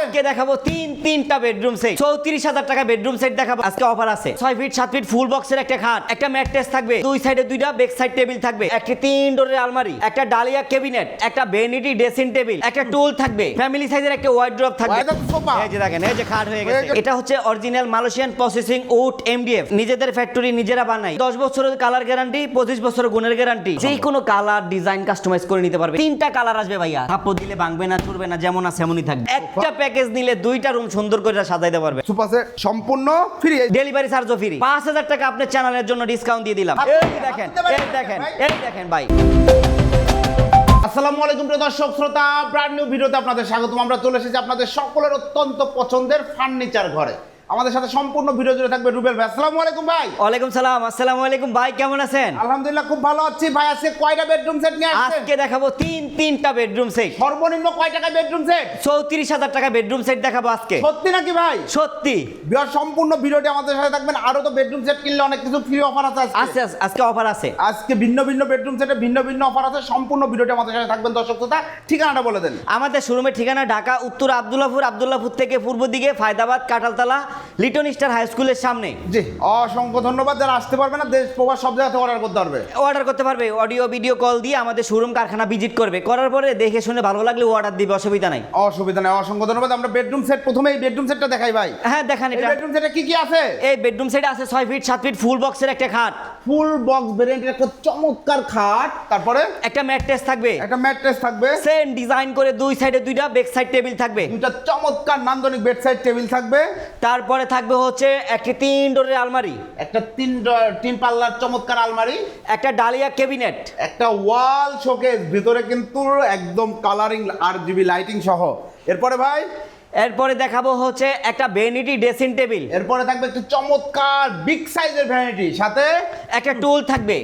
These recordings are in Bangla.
আজকে দেখাবো তিনটা বেডরুম সেট ৩৪,০০০ টাকা বেডরুম সেট দেখাবো। আজকে অফার আছে 6 ফিট 7 ফিট ফুল বক্সের একটা খাট, একটা ম্যাট্রেস থাকবে, দুই সাইডে দুইটা বেক সাইড টেবিল থাকবে, একটা 3 ডোরের আলমারি, একটা ডালিয়া ক্যাবিনেট, একটা ভ্যানিটি ড্রেসিং টেবিল, একটা টুল থাকবে, ফ্যামিলি সাইজের একটা ওয়ার্ড্রপ থাকবে। এই যে দেখেন, এই যে খাট হয়ে গেছে। এটা হচ্ছে original Malaysian processing wood MDF, নিজেদের ফ্যাক্টরি নিজেরা বানাই। 10 বছরের কালার গ্যারান্টি, 25 বছরের গুণের গ্যারান্টি। যে কোনো কালার ডিজাইন কাস্টমাইজ করে নিতে পারবে। 3টা কালার আসবে ভাইয়া, থাপ্পড় দিলে ভাঙবে না, চুরবে না, যেমন আছে এমনই থাকবে। একটা প্যাকেজ নিলে 2টা রুম সুন্দর করে সাজাইতে পারবে। সোফা সেট সম্পূর্ণ ফ্রি, ডেলিভারি চার্জও ফ্রি। 5,000 টাকা আপনার চ্যানেলের জন্য ডিসকাউন্ট দিয়ে দিলাম। এই দেখেন, এই দেখেন, এই দেখেন ভাই। আসসালামু আলাইকুম প্রিয় দর্শক শ্রোতা, ব্র্যান্ড নিউ ভিডিওতে আপনাদের স্বাগতম। আমরা চলে এসেছি আপনাদের সকলের অত্যন্ত পছন্দের ফার্নিচার ঘরে। আমাদের সাথে সম্পূর্ণ ভিডিও জুড়ে থাকবে রুবেল ভাই। আসসালামু আলাইকুম ভাই। ওয়ালাইকুম সালাম। আসসালামু আলাইকুম ভাই, কেমন আছেন? আলহামদুলিল্লাহ খুব ভালো আছি ভাই। আজকে কয়টা বেডরুম সেট নিয়ে আসছেন? আজকে দেখাবো তিনটা বেডরুম সেট। সর্বনিম্ন কয় টাকা বেডরুম সেট? ৩৪,০০০ টাকা বেডরুম সেট দেখাবো আজকে। সত্যি নাকি ভাই? সত্যি। বিয়ার সম্পূর্ণ ভিডিওটি আমাদের সাথে থাকবেন। আরো তো বেডরুম সেট কিনলে অনেক কিছু ফ্রি অফার আছে আজকে। আজকে অফার আছে। আজকে ভিন্ন ভিন্ন বেডরুম সেটে ভিন্ন ভিন্ন অফার আছে। সম্পূর্ণ ভিডিওটি আমাদের সাথে থাকবেন দর্শক শ্রোতা। ঠিকানাটা বলে দেন। আমাদের শোরুমের ঠিকানা ঢাকা উত্তর আব্দুল্লাহপুর থেকে পূর্ব দিকে ফায়দাবাদ কাঁঠালতলা লিটন স্টার হাই স্কুলের সামনে। জি, অসংখ্য ধন্যবাদ। যারা আসতে পারবে না, দেশ প্রবাস সব জায়গাতে অর্ডার করতে পারবে। অর্ডার করতে পারবে, অডিও ভিডিও কল দিয়ে আমাদের শোরুম কারখানা ভিজিট করবে, করার পরে দেখে শুনে ভালো লাগলে অর্ডার দিবে, অসুবিধা নাই। অসুবিধা নেই, অসংখ্য ধন্যবাদ। আমরা বেডরুম সেট, প্রথমে এই বেডরুম সেটটা দেখাই ভাই। হ্যাঁ দেখান। এই এটা বেডরুম সেটে কি কি আছে? এই বেডরুম সেট আছে 6 ফিট 7 ফিট ফুল বক্সের একটা খাট, ফুল বক্স ভেরিয়েন্টের একটা চমৎকার খাট, তারপরে একটা ম্যাট্রেস থাকবে, একটা ম্যাট্রেস থাকবে, সেম ডিজাইন করে দুই সাইডে দুইটা বেক সাইড টেবিল থাকবে, দুটো চমৎকার নান্দনিক বেডসাইড টেবিল থাকবে, তারপরে থাকবে হচ্ছে একটা 3 ডোরের আলমারি, একটা তিন পাল্লার চমৎকার আলমারি, একটা ডালিয়া ক্যাবিনেট, একটা ওয়াল শোকেস, ভিতরে কিন্তু একদম কালারিং RGB লাইটিং সহ। এরপরে ভাই, এরপরে দেখাবো হচ্ছে একটা ভ্যানিটি ড্রেসিং টেবিল, এরপরে থাকবে একটা চমৎকার বিগ সাইজের ভ্যানিটি, সাথে একটা টুল থাকবে,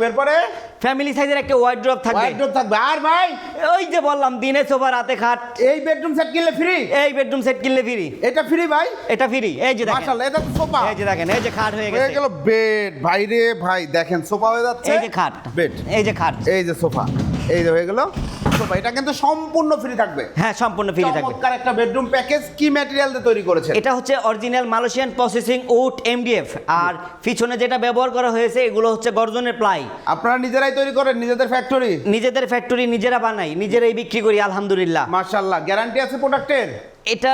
এরপরে ফ্যামিলি সাইজের একটা ওয়ার্ড্রপ থাকবে। ওয়ার্ডরোব থাকবে। আর ভাই, ওই যে বললাম দিনে সোফা রাতে খাট, এই বেডরুম সেট কিনলে ফ্রি। এই বেডরুম সেট কিনলে ফ্রি। এটা ফ্রি ভাই, এটা ফ্রি। এই যে দেখেন, মাশাআল্লাহ, এটা তো সোফা। এই যে দেখেন, এই যে খাট হয়ে হয়ে গেছে। গেল বেড। ভাই রে ভাই, দেখেন সোফা হয়ে যাচ্ছে, এই যে খাট, বেড, এই যে খাট, এই যে সোফা, এই যে হয়ে গেল সোফা। এটা কিন্তু সম্পূর্ণ ফ্রি থাকবে। হ্যাঁ সম্পূর্ণ ফ্রি থাকবে। চমৎকার একটা বেডরুম প্যাকেজ। কি ম্যাটেরিয়াল দিয়ে তৈরি করেছে? এটা হচ্ছে original Malaysian processing wood MDF, আর পিছনে যেটা ব্যবহার করা হয়েছে এগুলো হচ্ছে গর্জনের প্লাই। আপনারা নিজেরাই তৈরি করেন? নিজেদের ফ্যাক্টরি? নিজেদের ফ্যাক্টরি নিজেরা বানাই, নিজেরাই বিক্রি করি আলহামদুলিল্লাহ। মাশাআল্লাহ। গ্যারান্টি আছে প্রোডাক্টের? এটা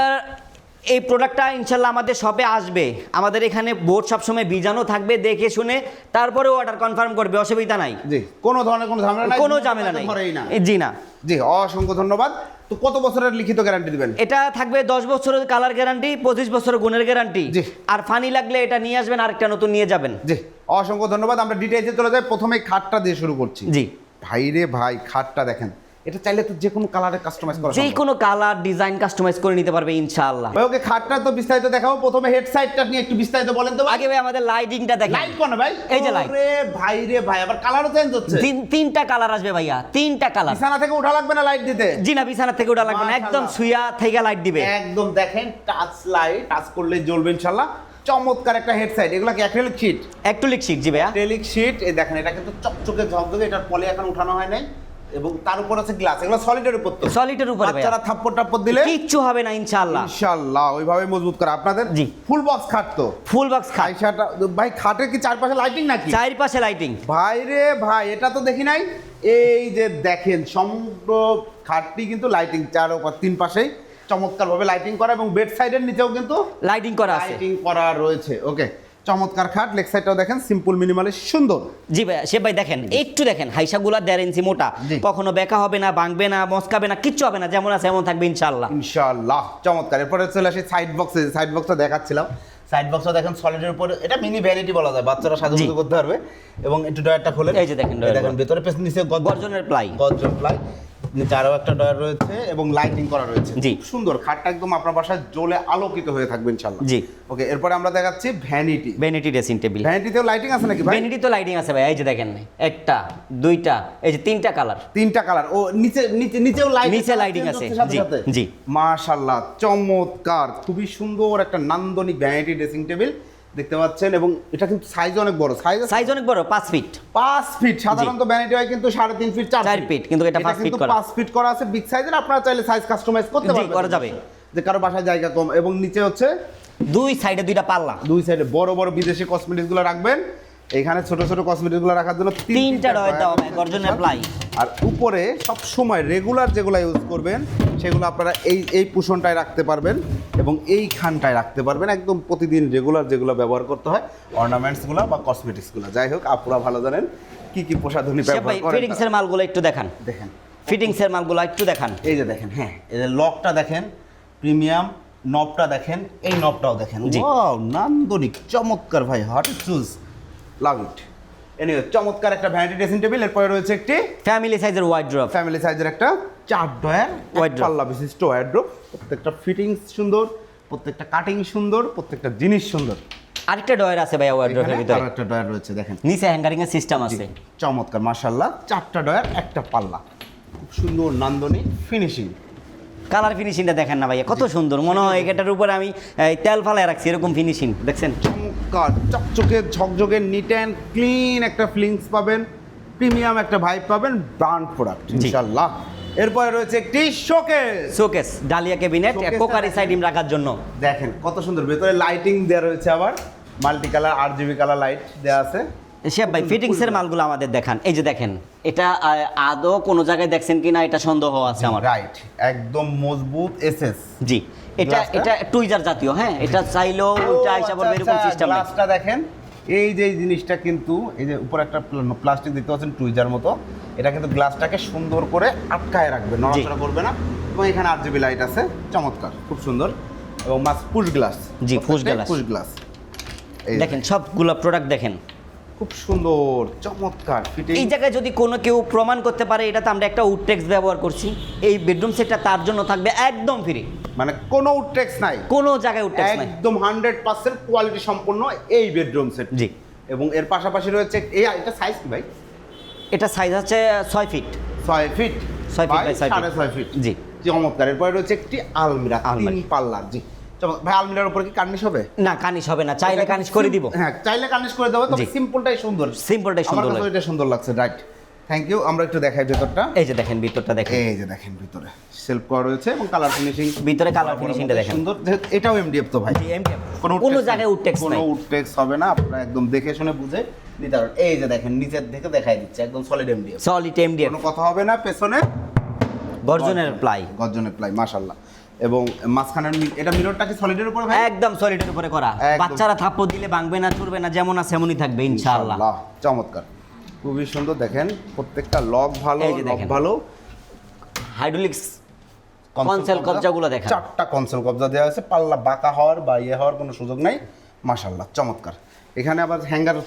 এই প্রোডাক্টটা ইনশাল্লাহ আমাদের শপে আসবে। আমাদের এখানে বোর্ড সবসময় বিজানো থাকবে, দেখে শুনে তারপরে অর্ডার কনফার্ম করবে, অসুবিধা নাই। জি, কোনো ধরনের কোনো ঝামেলা নাই, কোনো ঝামেলা নাই। ধরেই না। জি না। জি, অসংখ্য ধন্যবাদ। তো কত বছরের লিখিত গ্যারান্টি দিবেন? এটা থাকবে 10 বছরের কালার গ্যারান্টি, 25 বছরের গুণের গ্যারান্টি। জি। আর ফানি লাগলে এটা নিয়ে আসবেন, আরেকটা নতুন নিয়ে যাবেন। জি, অসংখ্য ধন্যবাদ। আমরা ডিটেইলসে চলে যাই। প্রথমে খাটটা দিয়ে শুরু করছি। জি। ভাই রে ভাই, খাটটা দেখেন। এটা চাইলে তো যে কোনো কালারে কাস্টমাইজ করা যে সম্ভব। কোনো কালার ডিজাইন কাস্টমাইজ করে নিতে পারবে ইনশাআল্লাহ। ভাই ওকে, খাটটা তো বিস্তারিত দেখাবো। প্রথমে হেড সাইডটা নিয়ে একটু বিস্তারিত বলেন তো ভাই। আগে ভাই আমাদের লাইটিংটা দেখেন। লাইট কোন ভাই? এই যে লাইট। আরে ভাই রে ভাই, আবার কালারও চেঞ্জ হচ্ছে। তিনটা কালার আসবে ভাইয়া, 3টা কালার। বিছানা থেকে ওঠা লাগবে না লাইট দিতে? জি না, বিছানা থেকে ওটা লাগবে না, একদম মাশাআল্লাহ। শুয়া থেকে লাইট দিবে। একদম দেখেন, টাচ লাইট, টাচ করলে জ্বলবে ইনশাআল্লাহ। চমৎকার একটা হেড সাইড। এগুলা কি অ্যাক্রিলিক শীট? Acrylic sheet. জি ভাইয়া, অ্যাক্রিলিক শীট। এই দেখেন, এটা কিন্তু চকচকে ঝকঝকে। এটার পলি এখন উঠানো হয় নাই, এবং তার উপর আছে গ্লাস। এগুলো সলিডের উপর তো? সলিডের উপরে ভাইয়া। বাচ্চারা থাপ্পড় টাপ্পড় দিলে কিচ্ছু হবে না ইনশাআল্লাহ। ইনশাআল্লাহ ওইভাবে মজবুত করে আপনাদের। জি। ফুল বক্স খাট তো? ফুল বক্স খাট। আইসাটা ভাই, খাটের কি চারপাশে লাইটিং নাকি? চারপাশে লাইটিং। ভাই রে ভাই, এটা তো দেখি নাই। এই যে দেখেন, সমগ্র খাটটি কিন্তু লাইটিং, তিন পাশেই চমৎকার ভাবে লাইটিং করা, এবং বেড সাইডের নিচেও কিন্তু লাইটিং করা আছে। লাইটিং করা রয়েছে। ওকে, চমৎকার খাট। লেগ সাইডটাও দেখেন, সিম্পল মিনিমালিস্ট, সুন্দর। জি ভাইয়া, সে ভাই দেখেন, একটু দেখেন, হাইসাগুলা 1.5 ইঞ্চি মোটা, জি। কখনো বেঁকা হবে না, ভাঙবে না, মস্কাবে না, কিচ্ছু হবে না, যেমন আছে এমন থাকবে ইনশাআল্লাহ। ইনশাআল্লাহ, চমৎকার। এরপরে চলে আসি সাইড বক্সে। সাইড বক্সটা দেখাচ্ছিলাম। সাইড বক্সটা দেখেন সলিডের উপরে। এটা মিনি ভ্যানিটি বলা যায়, বাচ্চারা সাজুগুজু করতে পারবে। এবং একটু ডয়ারটা খোলেন। এই যে দেখেন, দেখেন ভেতরে পেছনে নিচে গর্জনের প্লাই। গর্জন প্লাই। নিচে আরও একটা ডয়ার রয়েছে এবং লাইটিং করা রয়েছে। জি। সুন্দর। খাটটা একদম আপনার বাসায় জ্বলে আলোকিত হয়ে থাকবে ইনশাআল্লাহ। জি। ওকে, এরপরে আমরা দেখাচ্ছি ভ্যানিটি। Vanity dressing table. ভ্যানিটিতেও লাইটিং আছে নাকি ভাই? ভ্যানিটি তো লাইটিং আছে ভাই, এই যে দেখেন, একটা, দুইটা, এই যে 3টা কালার। 3টা কালার। ও নিচেও লাইটিং, নিচে লাইটিং আছে। জি জি। মাশাআল্লাহ, চমৎকার। খুবই সুন্দর একটা নান্দনিক ভ্যানিটি ড্রেসিং টেবিল দেখতে পাচ্ছেন। এবং এটা কিন্তু সাইজ অনেক বড়। সাইজ অনেক বড়, 5 ফিট। 5 ফিট। সাধারণত ভ্যানিটি হয় কিন্তু 3.5 ফিট, 4 ফিট, কিন্তু এটা 5 ফিট করা। 5 ফিট করা আছে। বিগ সাইজের। আপনারা চাইলে সাইজ কাস্টমাইজ করতে পারবেন। করা যাবে। যে কারো বাসায় জায়গা কম, এবং নিচে হচ্ছে দুই সাইডে দুইটা পাল্লা, দুই সাইডে বড় বড় বিদেশি কসমেটিক্স গুলো রাখবেন। এখানে ছোট ছোট কসমেটিক্স গুলো রাখার জন্য তিনটা ডয়ার দেওয়া হবে গর্জনের প্লাই। আর উপরে সব সময় রেগুলার যেগুলো ইউজ করবেন সেগুলো আপনারা এই পোষণটায় রাখতে পারবেন এবং এইখানটায় রাখতে পারবেন, একদম প্রতিদিন রেগুলার যেগুলো ব্যবহার করতে হয় অর্নামেন্টসগুলো বা কসমেটিক্সগুলো। যাই হোক, আপুরা ভালো জানেন কি কি প্রসাধনী ব্যবহার করেন। ফিটিংস এর মালগুলো একটু দেখান, দেখেন ফিটিংস এর মালগুলো একটু দেখান। এই যে দেখেন, হ্যাঁ এই যে লকটা দেখেন, প্রিমিয়াম নবটা দেখেন, এই নবটাও দেখেন, ওয়াও নান্দনিক চমৎকার ভাই, হট চুজ, লাভ ইট। এনিওয়ে চমৎকার একটা ভ্যানিটি ড্রেসিং টেবিল। এরপরে রয়েছে একটি ফ্যামিলি সাইজের ওয়ার্ড্রপ, ফ্যামিলি সাইজের একটা 4 ডয়ার Wardrobe। পাল্লা বিশিষ্ট ওয়ার্ড্রোব। প্রত্যেকটা ফিটিংস সুন্দর, প্রত্যেকটা কাটিং সুন্দর, প্রত্যেকটা জিনিস সুন্দর। আরেকটা ডয়ার আছে ভাইয়া ওয়ার্ড্রপের এখানে ভিতরে, আরো একটা ডয়ার রয়েছে দেখেন, নিচে হ্যাঙ্গারিং এর সিস্টেম আছে। চমৎকার মাশাআল্লাহ, 4টা ডয়ার একটা পাল্লা, খুব সুন্দর নান্দনিক ফিনিশিং। কালার ফিনিশিংটা দেখেন না ভাইয়া, কত সুন্দর, মনে হয় এটার উপরে আমি তেল ফালায় রাখছি, এরকম ফিনিশিং দেখছেন। চমৎকার চকচকে ঝকঝকে নিট অ্যান্ড ক্লিন একটা ফিলিংস পাবেন, প্রিমিয়াম একটা ভাইব পাবেন, ব্র্যান্ড প্রোডাক্ট ইনশাআল্লাহ। এরপরে রয়েছে একটি showcase, showcase dahlia cabinet, Showcase crockery side ডিম রাখার জন্য। দেখেন কত সুন্দর, ভেতরে লাইটিং দেওয়া রয়েছে, আবার multi colour RGB colour light দেওয়া আছে। শিহাব ভাই ফিটিংস এর মালগুলো আমাদের দেখান। এই যে দেখেন, এটা আদৌ কোনো জায়গায় দেখছেন কিনা এটা সন্দেহ আছে আমার। রাইট, একদম মজবুত এসএস। জি, এটা Glass টা? এটা টুইজার জাতীয়, হ্যাঁ এটা চাইলেও উল্টা হিসাব করবে এরকম সিস্টেম নেই। গ্লাসটা দেখেন, এই যে এই জিনিসটা কিন্তু এই যে উপরে একটা প্লাস্টিক দেখতে পাচ্ছেন টুইজার মতো, এটা কিন্তু গ্লাসটাকে সুন্দর করে আটকায় রাখবে, নড়াচড়া করবে না। এবং এখানে RGB লাইট আছে, চমৎকার খুব সুন্দর। এবং মাস পুশ গ্লাস, জি, push glass। পুশ গ্লাস দেখেন সবগুলো প্রোডাক্ট দেখেন, খুব সুন্দর চমৎকার ফিটিং। এই জায়গায় যদি কোনো কেউ প্রমাণ করতে পারে এটাতে আমরা একটা উডটেক্স ব্যবহার করছি, এই বেডরুম সেটটা তার জন্য থাকবে একদম ফ্রি, মানে কোনো উডটেক্স নাই, কোনো জায়গায় উডটেক্স নাই, একদম 100% কোয়ালিটি সম্পন্ন এই বেডরুম সেট। জি। এবং এর পাশাপাশি রয়েছে এটা সাইজ কি ভাই? এটা সাইজ আছে 6 feet, 6 feet 6 feet by 6 feet. 6.5 feet. জি। চমৎকার। এরপরে রয়েছে একটি আলমিরা, আলমারি। 3 পাল্লার। জি ভাই, আলমিরার উপর কি কার্নিশ হবে? না কার্নিশ হবে না, চাইলে কার্নিশ করে দিব। হ্যাঁ, চাইলে কার্নিশ করে দেবো, তবে জি। সিম্পলটাই সুন্দর, সিম্পলটাই সুন্দর আমার কাছে লাগে। এটা সুন্দর লাগছে। Right, thank you. আমরা একটু দেখাই ভেতরটা। এই যে দেখেন ভিতরটা দেখেন, এই যে দেখেন ভিতরে সেলফ করা রয়েছে এবং কালার ফিনিশিং, ভিতরে কালার ফিনিশিংটা দেখেন সুন্দর। এটাও MDF তো ভাই, জি, MDF কোনো কোনো জায়গায় উডটেক্স কোনো নাই, উডটেক্স হবে না, আপনারা একদম দেখে শুনে বুঝে নিতে পারবেন। এই যে দেখেন নিচের থেকে দেখাই দিচ্ছে, একদম সলিড MDF, সলিড MDF, কোনো কথা হবে না। পেছনে গর্জনের প্লাই, গর্জনের প্লাই, মাশাআল্লাহ। এবং মাঝখানের এটা মিররটা কি সলিডের উপরে ভাই? একদম সলিডের উপরে করা, একদম। বাচ্চারা থাপ্পড় দিলে ভাঙবে না, চুরবে না, যেমন আছে এমনই থাকবে ইনশাআল্লাহ। চমৎকার, খুবই সুন্দর। দেখেন প্রত্যেকটা লক ভালো, এই যে লক দেখেন। ভালো। হাইড্রোলিক্স কনসেল কবজাগুলো দেখেন, 4টা কনসেল কবজা দেওয়া আছে, পাল্লা বাঁকা হওয়ার বা ইয়ে হওয়ার কোনো সুযোগ নাই, মাশাআল্লাহ চমৎকার। এখানে আবার হ্যাঙ্গার,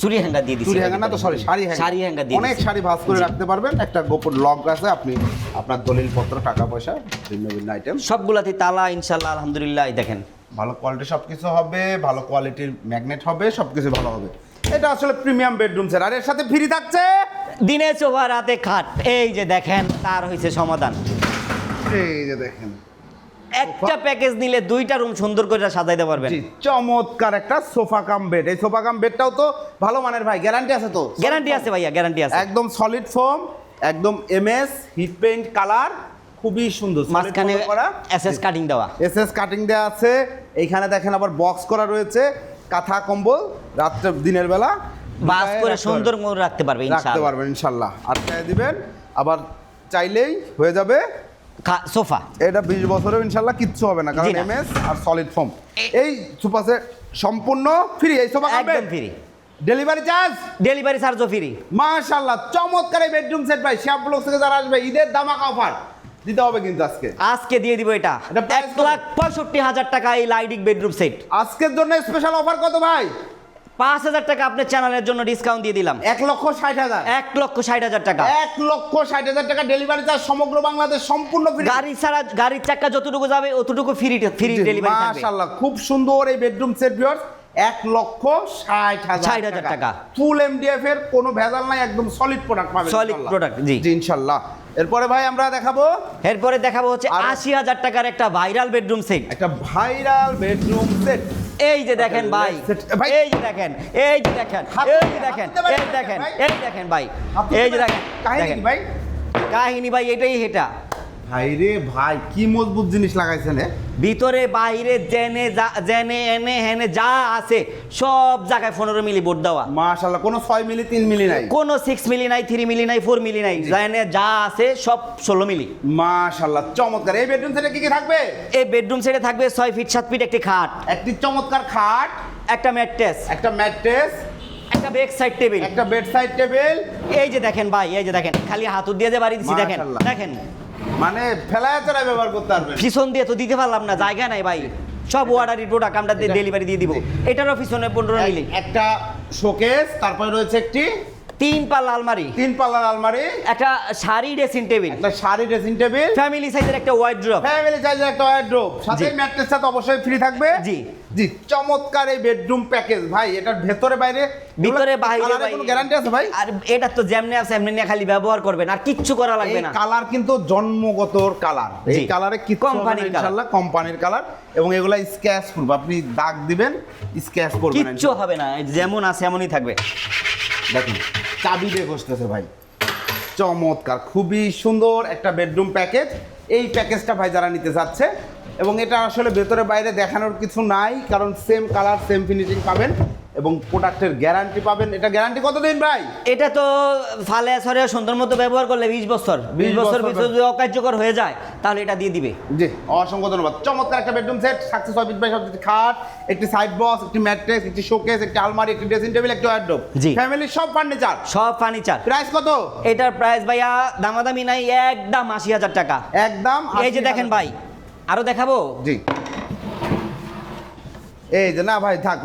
চুরি হ্যাঙ্গার দিয়ে দিছি, চুরি হ্যাঙ্গার না তো, সরি শাড়ি শাড়ি হ্যাঙ্গার দিয়ে অনেক দিছি। শাড়ি ভাঁজ করে রাখতে পারবেন। একটা গোপন লক আছে, আপনি আপনার দলিলপত্র, টাকা পয়সা, ভিন্ন ভিন্ন আইটেম সবগুলাতে তালা ইনশাআল্লাহ আলহামদুলিল্লাহ। এই দেখেন ভালো কোয়ালিটি সবকিছু হবে, ভালো কোয়ালিটির ম্যাগনেট হবে, সবকিছু ভালো হবে। এটা আসলে প্রিমিয়াম বেডরুম সেট। আর এর সাথে ফ্রি থাকছে দিনে সোফা রাতে খাট। এই যে দেখেন তার হইছে সমাধান, এই যে দেখেন একটা প্যাকেজ নিলে 2টা রুম সুন্দর করে সাজাইতে পারবেন। জি, চমৎকার একটা সোফা কাম বেড। এই সোফা কাম বেডটাও তো ভালো মানের ভাই, গ্যারান্টি আছে তো? গ্যারান্টি আছে ভাইয়া, গ্যারান্টি আছে। একদম সলিড ফোম, একদম MS হিট পেইন্ট কালার, খুবই সুন্দর। মাঝখানে এসএস কাটিং দেওয়া, SS কাটিং দেওয়া আছে। এইখানে দেখেন আবার বক্স করা রয়েছে, কাঁথা কম্বল রাত্রে দিনের বেলা বাস করে রাখতে সুন্দর পারবেন। করে রাখতে পারবে রাখতে ইনশাআল্লাহ। পারবেন ইনশাল্লাহ। আটকায় দিবেন, আবার চাইলেই হয়ে যাবে সোফা। এটা 20 বছরেও ইনশাল্লাহ কিচ্ছু হবে না, কারণ জি না। MS আর সলিড ফোম। এই সোফা সেট সম্পূর্ণ ফ্রি, এই সোফা একদম ফ্রি, ডেলিভারি চার্জ, ডেলিভারি চার্জও ফ্রি। মাশাআল্লাহ চমৎকার এই বেডরুম সেট ভাই। শ্যাম ব্লক থেকে যারা আসবে ঈদের ধামাকা অফার দিতে হবে কিন্তু আজকে দিয়ে দিব এটা এটা price 1,65,000 টাকা, এই লাইডিং বেডরুম সেট। আজকের জন্য স্পেশাল অফার কত ভাই? 5,000 টাকা আপনার চ্যানেলের জন্য ডিসকাউন্ট দিয়ে দিলাম, 1,60,000, 1,60,000 টাকা। 1,60,000 টাকা ডেলিভারি চার্জ, সমগ্র বাংলাদেশ সম্পূর্ণ ফ্রি। গাড়ি ছাড়া, গাড়ির চাকা যতটুকু যাবে অতটুকু ফ্রি ডেলিভারি থাকবে। মাশাআল্লাহ খুব সুন্দর এই বেডরুম সেট ভিউয়ার্স, 1,60,000 টাকা। ফুল MDF এর কোনো ভেজাল নাই, একদম সলিড প্রোডাক্ট পাবেন সলিড ইনশাআল্লাহ। প্রোডাক্ট, জি জি ইনশাআল্লাহ। এরপরে ভাই আমরা দেখাবো, এরপরে দেখাবো হচ্ছে আর- 80,000 টাকার একটা ভাইরাল বেডরুম সেট। একটা ভাইরাল বেডরুম সেট। এই যে দেখেন ভাই, ভাই। এই যে দেখেন, এই যে দেখেন, হাতে- এই যে দেখেন, হাতে পারেন এই দেখেন, ভাই। এই দেখেন ভাই, আপনি এই যে দেখেন, কাহিনী কি দেখেন। ভাই? কাহিনী ভাই এটাই, এটা ভাই রে ভাই, কি মজবুত জিনিস লাগাইছেন। ভিতরে বাইরে জেনে এনে হেনে যা আছে সব জায়গায় 15 মিলি বোর্ড দেওয়া। মাশাআল্লাহ, কোনো 6 মিলি 3 মিলি নাই, কোনো 6 মিলি নাই, 3 মিলি নাই, 4 মিলি নাই, জেনে যা আছে সব 16 মিলি। মাশাআল্লাহ, চমৎকার। এই বেডরুম সেটে কি কি থাকবে? এই বেডরুম সেটে থাকবে 6 ফিট 7 ফিট একটি খাট, একটি চমৎকার খাট, একটা ম্যাট্রেস, একটা ম্যাট্রেস, একটা বেড সাইড টেবিল, একটা বেড সাইড টেবিল। এই যে দেখেন ভাই, এই যে দেখেন, খালি হাতুর দিয়ে যে বাড়ি দিছি দেখেন, মাশাআল্লাহ। দেখেন মানে ফেলায়া চড়াই ব্যবহার করতে পারবেন। পিছন দিয়ে তো দিতে পারলাম না, জায়গা নাই ভাই, সব অর্ডারি প্রোডাক্ট আমরা ডেলিভারি দিয়ে দিব। এটারও পিছনে 15 মিলি। একটা শোকেস, তারপরে রয়েছে একটি 3 পাল্লা আলমারি, 3 পাল্লার আলমারি, একটা শাড়ি ড্রেসিং টেবিল, একটা শাড়ি ড্রেসিং টেবিল, ফ্যামিলি সাইজের একটা ওয়ার্ড্রপ, ফ্যামিলি সাইজের একটা ওয়ার্ড্রোব, সাথে জি। ম্যাট্রেস সাথে অবশ্যই ফ্রি থাকবে। জি। জি, চমৎকার এই বেডরুম প্যাকেজ ভাই। এটার ভেতরে বাইরে ভিতরে বাইরে কালারের কোনো গ্যারান্টি আছে ভাই? আর এটা তো যেমনি আছে এমনি নিয়ে খালি ব্যবহার করবেন, আর কিচ্ছু করা লাগবে এই না। কালার কিন্তু জন্মগত কালার, এই জি। কালারে কি কোম্পানির কালার। ইনশাআল্লাহ কোম্পানির কালার, এবং এগুলা স্ক্র্যাচ প্রুফ, আপনি দাগ দিবেন স্ক্র্যাচ করবে না। কিচ্ছু হবে না, যেমন আছে এমনই থাকবে। দেখুন চাবি দিয়ে ঘষতেছে ভাই, চমৎকার, খুবই সুন্দর একটা বেডরুম প্যাকেজ। এই প্যাকেজটা ভাই যারা নিতে যাচ্ছে, এবং এটা আসলে ভেতরে বাইরে দেখানোর কিছু নাই, কারণ সেম কালার সেম ফিনিশিং পাবেন এবং প্রোডাক্টের গ্যারান্টি পাবেন। এটা গ্যারান্টি কতদিন ভাই? এটা তো ফালে সরে সুন্দর মতো ব্যবহার করলে 20 বছর, 20 বছর ভিতরে যদি অকার্যকর হয়ে যায় তাহলে এটা দিয়ে দিবে। জি, অসংখ্য ধন্যবাদ। চমৎকার একটা bedroom set, 6 feet by 6 feet খাট, একটি সাইড বক্স, একটি ম্যাট্রেস, একটি শোকেস, একটি আলমারি, একটি ড্রেসিং টেবিল, একটি ওয়ার্ডরোব, জি। ফ্যামিলির সব ফার্নিচার, সব ফার্নিচার। প্রাইস কত? এটার প্রাইস ভাইয়া দামাদামি নাই, একদম 80,000 টাকা। একদম। এই যে দেখেন ভাই, আরো দেখাবো। জি, এই যে না ভাই থাক,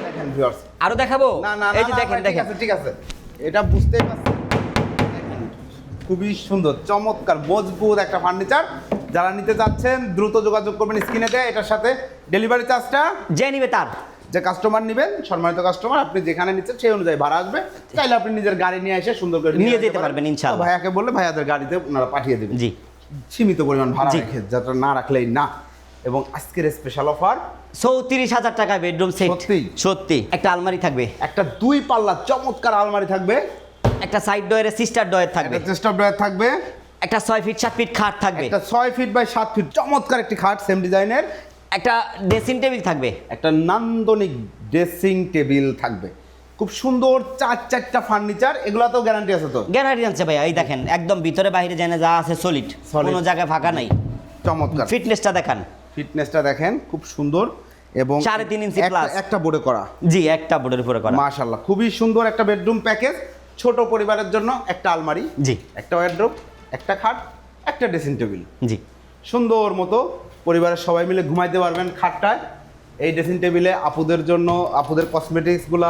দেখেন ভিউয়ার্স, আরো দেখাবো। না না এই না, যে না, দেখেন ভাই, দেখেন, ঠিক আছে, এটা বুঝতেই পারছেন। দেখেন, খুবই সুন্দর চমৎকার মজবুত একটা ফার্নিচার। যারা নিতে চাচ্ছেন দ্রুত যোগাযোগ করবেন স্ক্রিনে দেয়। এটার সাথে ডেলিভারি চার্জটা যে নিবে তার, যে কাস্টমার নেবেন, সম্মানিত কাস্টমার, আপনি যেখানে নিচ্ছেন সেই অনুযায়ী ভাড়া আসবে। চাইলে আপনি নিজের গাড়ি নিয়ে এসে সুন্দর করে নিয়ে যেতে পারবেন ইনশাআল্লাহ। ভাইয়াকে বললে ভাইয়াদের গাড়িতে ওনারা পাঠিয়ে দেবেন। জি। সীমিত পরিমাণ ভাড়া জি। রেখে, যাতে না রাখলেই না। এবং আজকের স্পেশাল অফার 34,000 টাকা বেডরুম সেট। সত্যি? সত্যি। একটা আলমারি থাকবে, একটা 2 পাল্লা চমৎকার আলমারি থাকবে, একটা সাইড ডয়ারে সিস্টার ডয়ার থাকবে, একটা চেস্ট অফ ড্রয়ার থাকবে, একটা 6 ফিট 7 ফিট খাট থাকবে, একটা 6 ফিট বাই 7 ফিট চমৎকার একটি খাট সেম ডিজাইনের, একটা ড্রেসিং টেবিল থাকবে, একটা নান্দনিক ড্রেসিং টেবিল থাকবে। খুব সুন্দর 4টা ফার্নিচার। এগুলাতেও গ্যারান্টি আছে তো? গ্যারান্টি আছে ভাইয়া। এই দেখেন একদম ভিতরে বাইরে জেনে যা আছে সলিড, কোনো জায়গায় ফাঁকা নাই। চমৎকার ফিটনেসটা দেখান, ফিটনেসটা দেখেন, খুব সুন্দর। এবং 3.5 ইঞ্চি প্লাস, একটা বোর্ডে করা। জি, একটা বোর্ডের উপরে করা। মাশাআল্লাহ, খুবই সুন্দর একটা বেডরুম প্যাকেজ। ছোট পরিবারের জন্য একটা আলমারি, জি, একটা ওয়ার্ডরোব, একটা খাট, একটা ড্রেসিং টেবিল, জি। সুন্দর মতো পরিবারের সবাই মিলে ঘুমাইতে পারবেন খাটটায়। এই ড্রেসিং টেবিলে আপুদের জন্য আপুদের কসমেটিক্সগুলা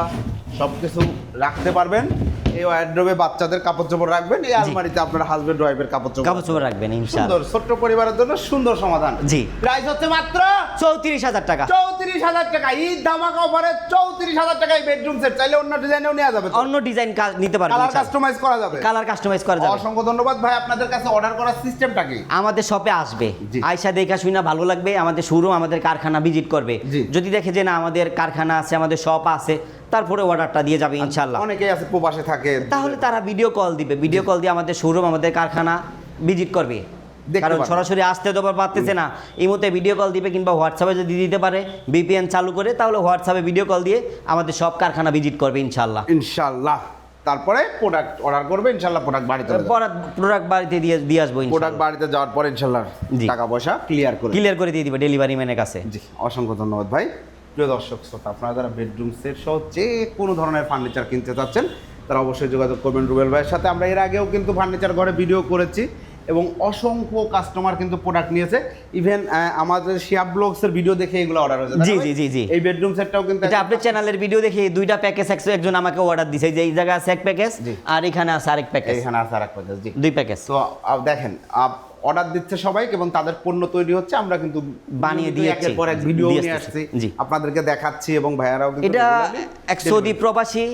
সব কিছু রাখতে পারবেন। এই ওয়ার্ডরোবে বাচ্চাদের কাপড় চোপড় রাখবেন, এই আলমারিতে আপনার হাজবেন্ড ওয়াইফের কাপড় চোপড় রাখবেন সুন্দর। ইনশাআল্লাহ। ছোট্ট পরিবারের জন্য সুন্দর সমাধান। জি। প্রাইস হচ্ছে মাত্র 34,000 টাকা। 34,000 টাকা। ঈদ ধামাকা অফারে 34,000 টাকায় বেডরুম সেট। চাইলে অন্য ডিজাইনেও নেওয়া যাবে, অন্য ডিজাইন নিতে পারবেন, কালার কাস্টমাইজ করা যাবে। কালার কাস্টমাইজ করা যাবে। অসংখ্য ধন্যবাদ ভাই। আপনাদের কাছে অর্ডার করার সিস্টেমটা কি? আমাদের শপে আসবে, জি। আয়সা দেখা শুনা ভালো লাগবে, আমাদের শোরুম আমাদের কারখানা ভিজিট করবে। জি। যদি দেখে যে না আমাদের কারখানা আছে, আমাদের শপ আছে, তারপরে অর্ডারটা দিয়ে যাবে ইনশাআল্লাহ। অনেকেই আছে প্রবাসে থাকে, তাহলে তারা ভিডিও কল দিবে, ভিডিও কল দিয়ে আমাদের শোরুম আমাদের কারখানা ভিজিট করবে। দেখতে কারণ পারবে। সরাসরি আসতে তো পারতেছে না, এই মধ্যে ভিডিও কল দিবে, কিংবা হোয়াটসঅ্যাপে যদি দিতে পারে VPN চালু করে, তাহলে হোয়াটসঅ্যাপে ভিডিও কল দিয়ে আমাদের সব কারখানা ভিজিট করবে ইনশাআল্লাহ। ইনশাআল্লাহ। তারপরে প্রোডাক্ট অর্ডার করবে, ইনশাআল্লাহ প্রোডাক্ট বাড়িতে চলে যাবে। প্রোডাক্ট বাড়িতে দিয়ে আসবো প্রোডাক্ট ইনশাআল্লাহ। বাড়িতে যাওয়ার পর ইনশাআল্লাহ জি। টাকা পয়সা ক্লিয়ার করে দিয়ে দিবে ডেলিভারি ম্যানের কাছে। জি, অসংখ্য ধন্যবাদ ভাই। প্রিয় দর্শক শ্রোতা, আপনারা যারা বেডরুম সেট সহ যে কোনো ধরনের ফার্নিচার কিনতে চাচ্ছেন তারা অবশ্যই যোগাযোগ করবেন রুবেল ভাইয়ের সাথে। আমরা এর আগেও কিন্তু ফার্নিচার ঘরে ভিডিও করেছি এবং অসংখ্য কাস্টমার কিন্তু প্রোডাক্ট নিয়েছে। ইভেন আমাদের শিয়াব ব্লগসের ভিডিও দেখে এগুলো অর্ডার হয়েছে। জি, জি, জি, জি। এই বেডরুম সেটটাও কিন্তু এটা আপনার চ্যানেলের ভিডিও দেখে 2টা প্যাকেজ একজন আমাকে অর্ডার দিছে, যে এই জায়গায় আছে এক প্যাকেজ জি। আর এখানে আছে আরেক প্যাকেজ, এইখানে আছে আরেক প্যাকেজ। জি, 2 প্যাকেজ। তো দেখেন অর্ডার দিচ্ছে সবাই এবং তাদের পণ্য তৈরি হচ্ছে, আমরা কিন্তু বানিয়ে দিয়েছি, একের পর এক ভিডিও দিয়ে নিয়ে আসতেছি। আসছি, জি। আপনাদেরকে দেখাচ্ছি এবং ভাইয়ারাও কিন্তু এটা regularly এক সৌদি প্রবাসী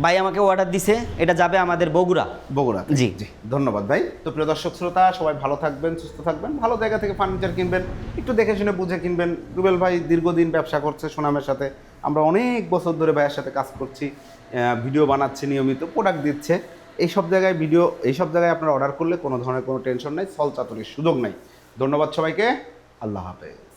ভাই আমাকে অর্ডার দিছে, এটা যাবে আমাদের বগুড়া। বগুড়া। জি। জি, ধন্যবাদ ভাই। তো প্রিয় দর্শক শ্রোতা, সবাই ভালো থাকবেন, সুস্থ থাকবেন, ভালো জায়গা থেকে ফার্নিচার কিনবেন, একটু দেখে শুনে বুঝে কিনবেন। রুবেল ভাই দীর্ঘদিন ব্যবসা করছে সুনামের সাথে, আমরা অনেক বছর ধরে ভাইয়ের সাথে কাজ করছি, ভিডিও বানাচ্ছি নিয়মিত, প্রোডাক্ট দিচ্ছে। এইসব জায়গায় আপনারা অর্ডার করলে কোনো ধরনের কোনো টেনশন নাই, সল চাতুরির সুযোগ নাই। ধন্যবাদ সবাইকে, আল্লাহ হাফেজ।